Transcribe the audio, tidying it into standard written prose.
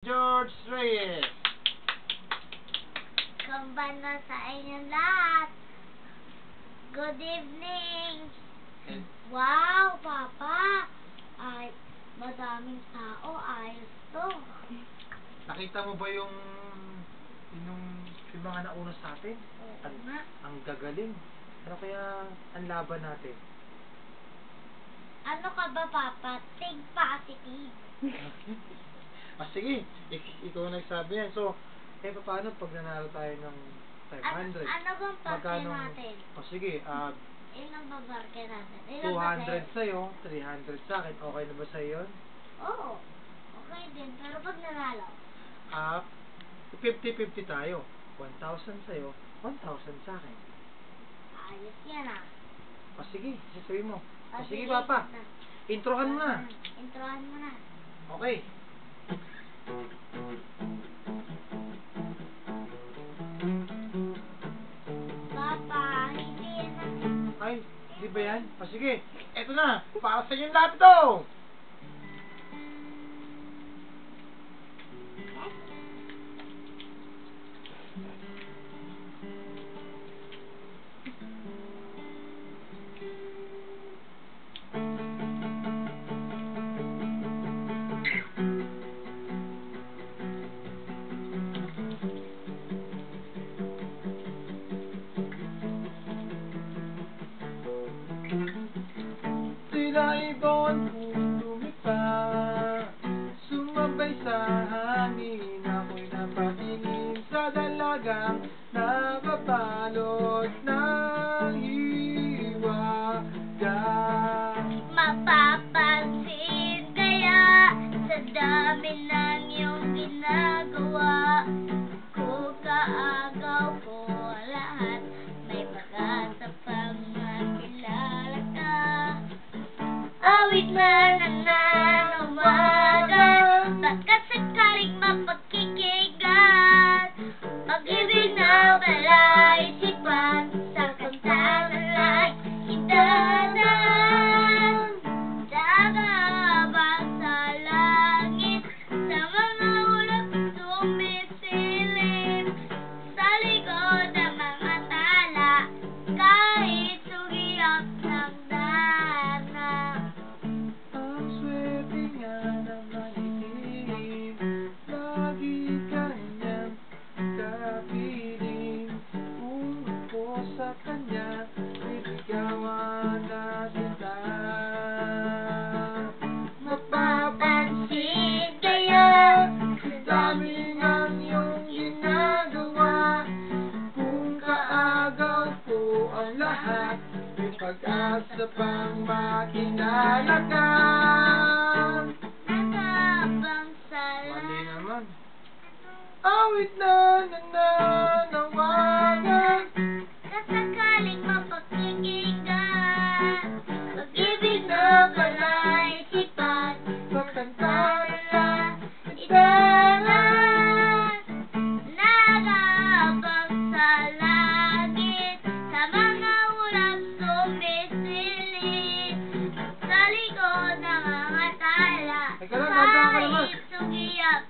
George Reyes. Kambana sa inyong lahat. Good evening. Wow, Papa. Ay, madaming tao. Ayos to. Nakita mo ba yung mga nauna sa atin? Oo nga. Ang gagaling. Ano kaya ang laban natin? Ano ka ba, Papa? Think positive. Sige, ikaw nagsabi yan. So, paano pag nanalo tayo ng 500? Ano bang parke natin? Sige, Ilang ba parke natin? 200 sa'yo, 300 sa akin. Okay na ba sa'yo yun? Oo. Okay din. Pero pag nanalo? 50-50 tayo. 1,000 sa'yo, 1,000 sa akin. Ayos yan ah. Sige, sasabihin mo. Sige, Sige, Papa. Introhan mo na. Introhan mo na. Okay. Papa, hindi yan ang... Ay, di ba yan? Sige, eto na. Para sa inyong lahat ito. Sila ibon lumipad, sumabay sa hangin. Ako'y napatingin sa dalagang nababalot ng hiwaga. Mapapansin kaya sa dami ng iyong ginagawa. Kung kaagaw ko ang lahat, may pag-asa pang makilala ka. Awit na nananawagan, baka sakaling mapagkikigan. Pag-ibig na palaisipan, sa kanta na lang idadan. Dagabang sa langit, sa mga ulap sumisilip. Sa likod ng mga tala, kahit sugiyap ng dana. Ang swerte nga naman itim, lagi kanyang kapiling. Kung ako sa kanya, liligawan na kita. Mapapansin kaya Sa dami ng iyong ginagawa, kung kaagaw ko ang lahat, may pag-asa pang makilala ka. nagabang sa Mali langit. naman. Awit na nananawagan, Kasakaling mapagkikigan, pag-ibig na palaisipan, sa kanta nila idalan. Nagabang sa langit, sa mga ulap sumisilip. Sa likod ng mga tala, Teka lang, dahan-dahan ka naman. kahit sugiyap